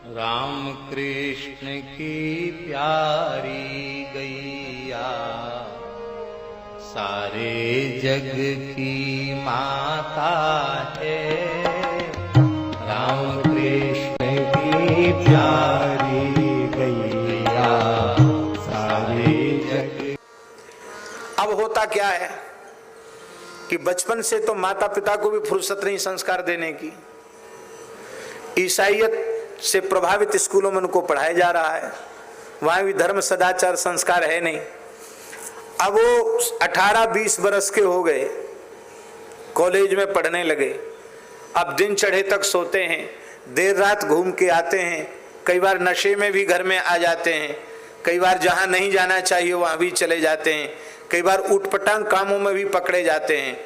राम कृष्ण की प्यारी गैया सारे जग की माता है। राम कृष्ण की प्यारी गैया सारे जग। अब होता क्या है कि बचपन से तो माता पिता को भी फुर्सत नहीं संस्कार देने की। ईसाइयत से प्रभावित स्कूलों में उनको पढ़ाया जा रहा है, वहां भी धर्म सदाचार संस्कार है नहीं। अब वो 18-20 बरस के हो गए, कॉलेज में पढ़ने लगे, अब दिन चढ़े तक सोते हैं, देर रात घूम के आते हैं, कई बार नशे में भी घर में आ जाते हैं, कई बार जहां नहीं जाना चाहिए वहां भी चले जाते हैं, कई बार उटपटांग कामों में भी पकड़े जाते हैं।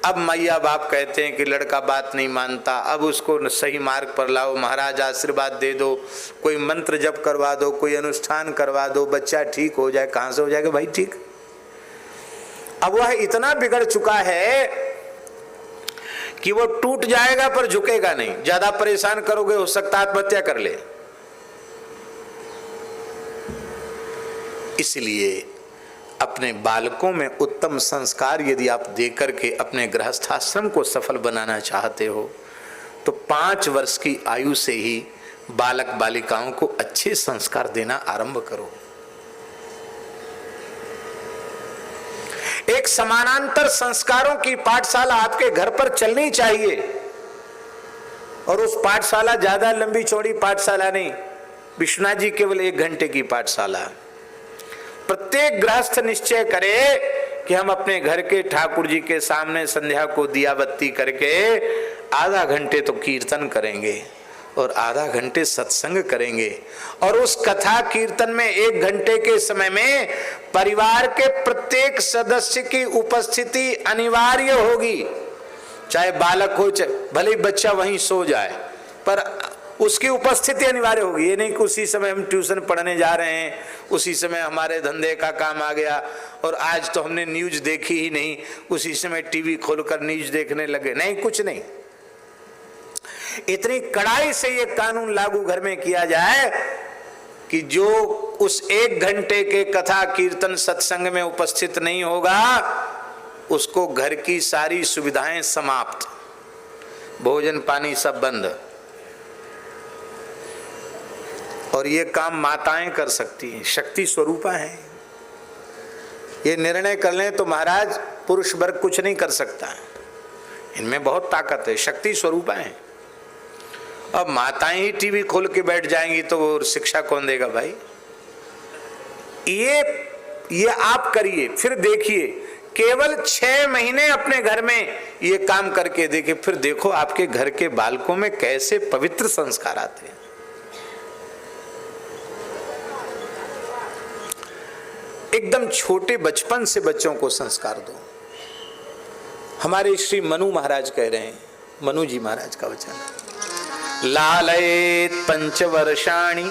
अब मैया बाप कहते हैं कि लड़का बात नहीं मानता, अब उसको सही मार्ग पर लाओ, महाराज आशीर्वाद दे दो, कोई मंत्र जप करवा दो, कोई अनुष्ठान करवा दो, बच्चा ठीक हो जाए। कहां से हो जाएगा भाई ठीक? अब वह इतना बिगड़ चुका है कि वो टूट जाएगा पर झुकेगा नहीं। ज्यादा परेशान करोगे हो सकता आत्महत्या कर ले। इसलिए अपने बालकों में उत्तम संस्कार यदि आप देकर के अपने गृहस्थाश्रम को सफल बनाना चाहते हो तो 5 वर्ष की आयु से ही बालक बालिकाओं को अच्छे संस्कार देना आरंभ करो। एक समानांतर संस्कारों की पाठशाला आपके घर पर चलनी चाहिए, और उस पाठशाला ज्यादा लंबी चौड़ी पाठशाला नहीं, विश्वनाथ जी केवल 1 घंटे की पाठशाला। प्रत्येक गृहस्थ निश्चय करे कि हम अपने घर के ठाकुर जी के सामने संध्या को दिया बत्ती करके आधा घंटे तो कीर्तन करेंगे और आधा घंटे सत्संग करेंगे, और उस कथा कीर्तन में 1 घंटे के समय में परिवार के प्रत्येक सदस्य की उपस्थिति अनिवार्य होगी। चाहे बालक हो, चाहे भले ही बच्चा वहीं सो जाए, पर उसकी उपस्थिति अनिवार्य होगी। ये नहीं कि उसी समय हम ट्यूशन पढ़ने जा रहे हैं, उसी समय हमारे धंधे का काम आ गया और आज तो हमने न्यूज देखी ही नहीं, उसी समय टीवी खोलकर न्यूज देखने लगे। नहीं, कुछ नहीं। इतनी कड़ाई से ये कानून लागू घर में किया जाए कि जो उस 1 घंटे के कथा कीर्तन सत्संग में उपस्थित नहीं होगा उसको घर की सारी सुविधाएं समाप्त, भोजन पानी सब बंद। और ये काम माताएं कर सकती हैं, शक्ति स्वरूपा हैं। ये निर्णय कर लें तो महाराज पुरुष वर्ग कुछ नहीं कर सकता है, इनमें बहुत ताकत है, शक्ति स्वरूपा है। अब माताएं ही टीवी खोल के बैठ जाएंगी तो वो शिक्षा कौन देगा भाई? ये आप करिए, फिर देखिए, केवल 6 महीने अपने घर में ये काम करके देखिए, फिर देखो आपके घर के बालकों में कैसे पवित्र संस्कार आते हैं। एकदम छोटे बचपन से बच्चों को संस्कार दो। हमारे श्री मनु महाराज कह रहे हैं, मनु जी महाराज का वचन, लालयेत 5 वर्षाणि,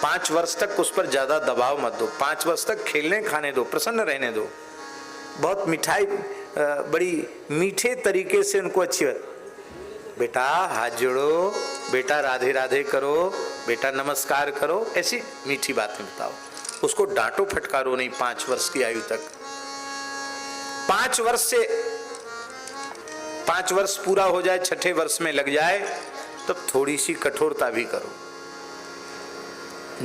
5 वर्ष तक उस पर ज्यादा दबाव मत दो, 5 वर्ष तक खेलने खाने दो, प्रसन्न रहने दो, बहुत मिठाई बड़ी मीठे तरीके से उनको अच्छी, बेटा हाथ जोड़ो, बेटा राधे राधे करो, बेटा नमस्कार करो, ऐसी मीठी बातें बताओ। उसको डांटो फटकारो नहीं 5 वर्ष की आयु तक। 5 वर्ष से 5 वर्ष पूरा हो जाए, 6ठे वर्ष में लग जाए, तब थोड़ी सी कठोरता भी करो।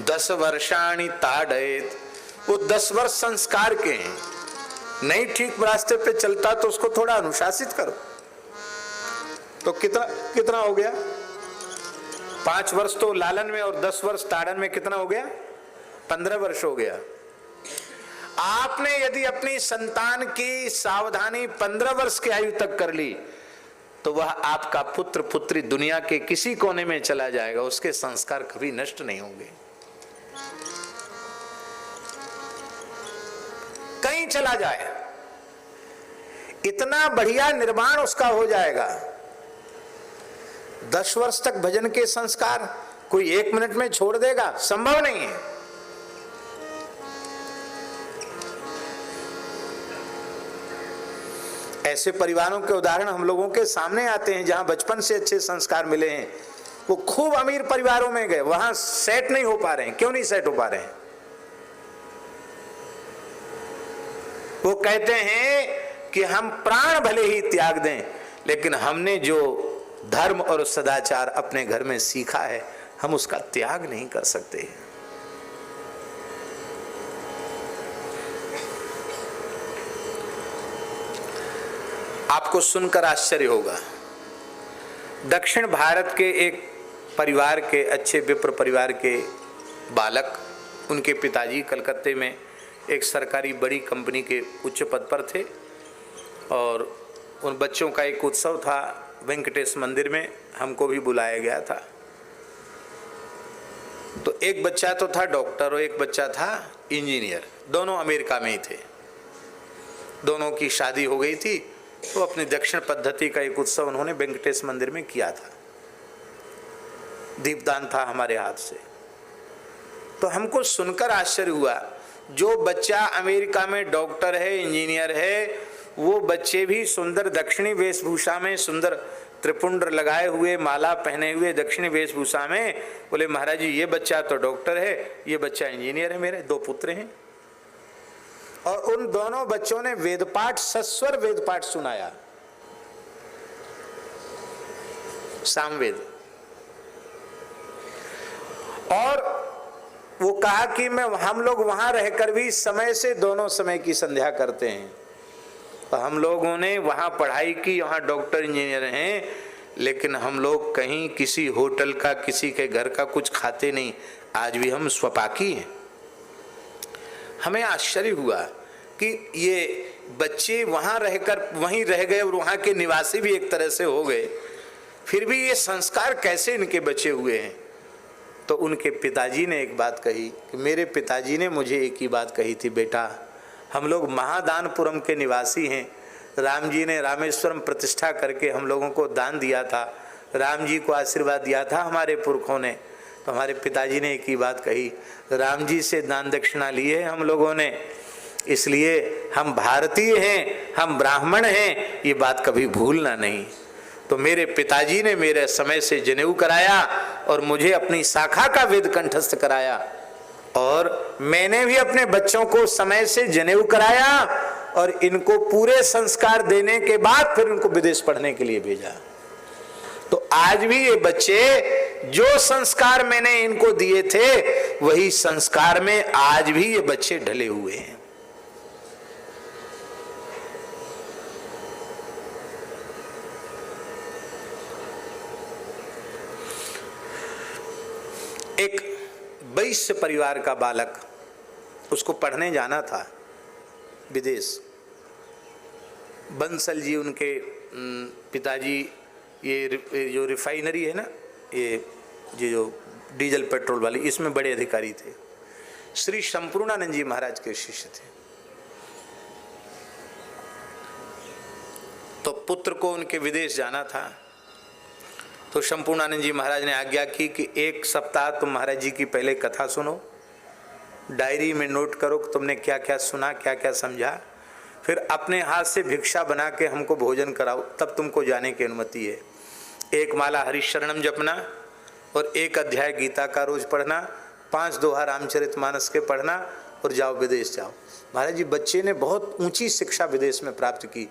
10 वर्षाणि ताड़येत, वो 10 वर्ष संस्कार के हैं, नहीं ठीक रास्ते पे चलता तो उसको थोड़ा अनुशासित करो। तो कितना हो गया? 5 वर्ष तो लालन में और 10 वर्ष ताड़न में कितना हो गया? 15 वर्ष हो गया। आपने यदि अपनी संतान की सावधानी 15 वर्ष की आयु तक कर ली तो वह आपका पुत्र पुत्री दुनिया के किसी कोने में चला जाएगा, उसके संस्कार कभी नष्ट नहीं होंगे। कहीं चला जाए इतना बढ़िया निर्माण उसका हो जाएगा। 10 वर्ष तक भजन के संस्कार कोई 1 मिनट में छोड़ देगा? संभव नहीं है। ऐसे परिवारों के उदाहरण हम लोगों के सामने आते हैं जहां बचपन से अच्छे संस्कार मिले हैं, वो खूब अमीर परिवारों में गए, वहां सेट नहीं हो पा रहे हैं। क्यों नहीं सेट हो पा रहे हैं? वो कहते हैं कि हम प्राण भले ही त्याग दें, लेकिन हमने जो धर्म और सदाचार अपने घर में सीखा है, हम उसका त्याग नहीं कर सकते। आपको सुनकर आश्चर्य होगा, दक्षिण भारत के एक परिवार के, अच्छे विप्र परिवार के बालक, उनके पिताजी कलकत्ते में एक सरकारी बड़ी कंपनी के उच्च पद पर थे और उन बच्चों का एक उत्सव था वेंकटेश मंदिर में, हमको भी बुलाया गया था। तो एक बच्चा तो था डॉक्टर और एक बच्चा था इंजीनियर, दोनों अमेरिका में ही थे। दोनों की शादी हो गई थी, तो अपनी दक्षिण पद्धति का एक उत्सव उन्होंने वेंकटेश मंदिर में किया था। दीपदान था हमारे हाथ से। तो हमको सुनकर आश्चर्य हुआ, जो बच्चा अमेरिका में डॉक्टर है, इंजीनियर है, वो बच्चे भी सुंदर दक्षिणी वेशभूषा में, सुंदर त्रिपुंड लगाए हुए, माला पहने हुए दक्षिणी वेशभूषा में, बोले महाराज जी ये बच्चा तो डॉक्टर है, ये बच्चा इंजीनियर है, मेरे 2 पुत्र हैं। और उन दोनों बच्चों ने वेदपाठ, सस्वर वेदपाठ सुनाया, सामवेद। और वो कहा कि हम लोग वहां रहकर भी समय से दोनों समय की संध्या करते हैं। तो हम लोगों ने वहां पढ़ाई की, वहां डॉक्टर इंजीनियर हैं, लेकिन हम लोग कहीं किसी होटल का, किसी के घर का कुछ खाते नहीं, आज भी हम स्वपाकी हैं। हमें आश्चर्य हुआ कि ये बच्चे वहां रहकर वहीं रह गए और वहां के निवासी भी एक तरह से हो गए, फिर भी ये संस्कार कैसे इनके बचे हुए हैं। तो उनके पिताजी ने एक बात कही कि मेरे पिताजी ने मुझे एक ही बात कही थी, बेटा हम लोग महादानपुरम के निवासी हैं, राम जी ने रामेश्वरम प्रतिष्ठा करके हम लोगों को दान दिया था, राम जी को आशीर्वाद दिया था हमारे पुरखों ने। तो हमारे पिताजी ने एक ही बात कही, राम जी से दान दक्षिणा लिए है हम लोगों ने, इसलिए हम भारतीय हैं, हम ब्राह्मण हैं, ये बात कभी भूलना नहीं। तो मेरे पिताजी ने मेरे समय से जनेऊ कराया और मुझे अपनी शाखा का वेद कंठस्थ कराया, और मैंने भी अपने बच्चों को समय से जनेऊ कराया और इनको पूरे संस्कार देने के बाद फिर उनको विदेश पढ़ने के लिए भेजा। तो आज भी ये बच्चे, जो संस्कार मैंने इनको दिए थे, वही संस्कार में आज भी ये बच्चे ढले हुए हैं। एक वैश्य परिवार का बालक, उसको पढ़ने जाना था विदेश। बंसल जी उनके पिताजी, ये जो रिफाइनरी है ना, ये जो डीजल पेट्रोल वाली, इसमें बड़े अधिकारी थे। श्री संपूर्णानंद जी महाराज के शिष्य थे। तो पुत्र को उनके विदेश जाना था, तो संपूर्णानंद जी महाराज ने आज्ञा की कि 1 सप्ताह तुम महाराज जी की पहले कथा सुनो, डायरी में नोट करो कि तुमने क्या क्या सुना, क्या क्या समझा, फिर अपने हाथ से भिक्षा बना के हमको भोजन कराओ, तब तुमको जाने की अनुमति है। 1 माला हरिशरणम जपना और 1 अध्याय गीता का रोज पढ़ना, 5 दोहा रामचरितमानस के पढ़ना और जाओ विदेश जाओ। महाराज जी बच्चे ने बहुत ऊंची शिक्षा विदेश में प्राप्त की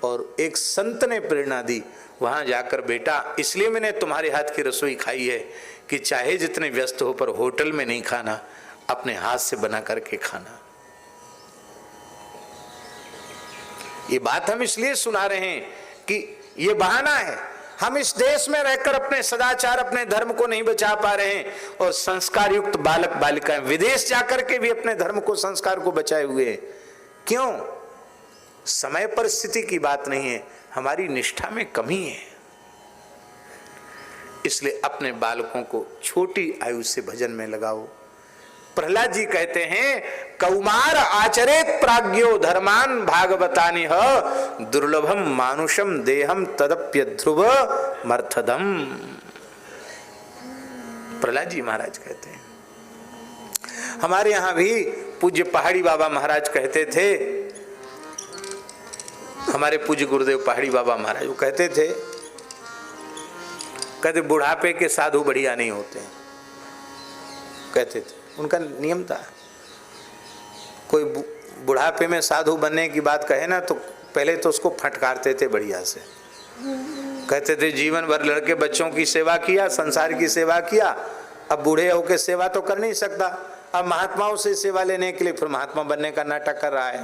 और एक संत ने प्रेरणा दी, वहां जाकर बेटा इसलिए मैंने तुम्हारे हाथ की रसोई खाई है कि चाहे जितने व्यस्त हो पर होटल में नहीं खाना, अपने हाथ से बना करके खाना। ये बात हम इसलिए सुना रहे हैं कि ये बहाना है, हम इस देश में रहकर अपने सदाचार, अपने धर्म को नहीं बचा पा रहे हैं, और संस्कार युक्त बालक बालिकाएं विदेश जाकर के भी अपने धर्म को, संस्कार को बचाए हुए हैं। क्यों? समय परिस्थिति की बात नहीं है, हमारी निष्ठा में कमी है। इसलिए अपने बालकों को छोटी आयु से भजन में लगाओ। प्रहलाद जी कहते हैं, कौमार आचरेत प्राज्ञो धर्मान भागवतानि ह दुर्लभम मानुषम देहम तदप्य ध्रुव मर्थदम। प्रहलाद जी महाराज कहते हैं। हमारे यहां भी पूज्य पहाड़ी बाबा महाराज कहते थे, हमारे पूज्य गुरुदेव पहाड़ी बाबा महाराज वो कहते थे कहते बुढ़ापे के साधु बढ़िया नहीं होते, कहते थे, उनका नियम था। कोई बुढ़ापे में साधु बनने की बात कहे ना तो पहले तो उसको फटकारते थे बढ़िया से। कहते थे जीवन भर लड़के बच्चों की सेवा किया, संसार की सेवा किया, अब बूढ़े होकर सेवा तो कर नहीं सकता, अब महात्माओं से सेवा लेने के लिए फिर महात्मा बनने का नाटक कर रहा है।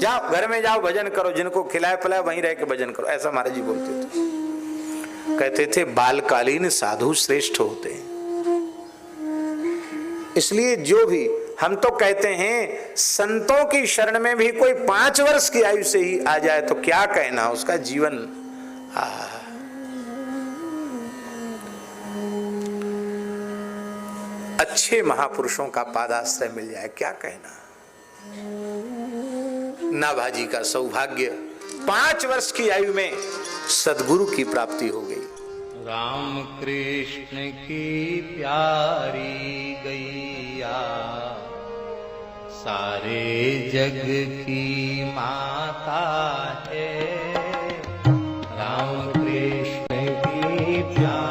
जाओ घर में जाओ भजन करो, जिनको खिलाए पिलाए वहीं रह के भजन करो, ऐसा महाराज जी बोलते थे। कहते थे बालकालीन साधु श्रेष्ठ होते हैं। इसलिए जो भी हम तो कहते हैं संतों की शरण में भी कोई 5 वर्ष की आयु से ही आ जाए तो क्या कहना, उसका जीवन अच्छे महापुरुषों का पादाश्रय मिल जाए, क्या कहना। नाभाजी का सौभाग्य 5 वर्ष की आयु में सदगुरु की प्राप्ति हो गई। राम कृष्ण की प्यारी गैया सारे जग की माता है, राम कृष्ण की प्यारी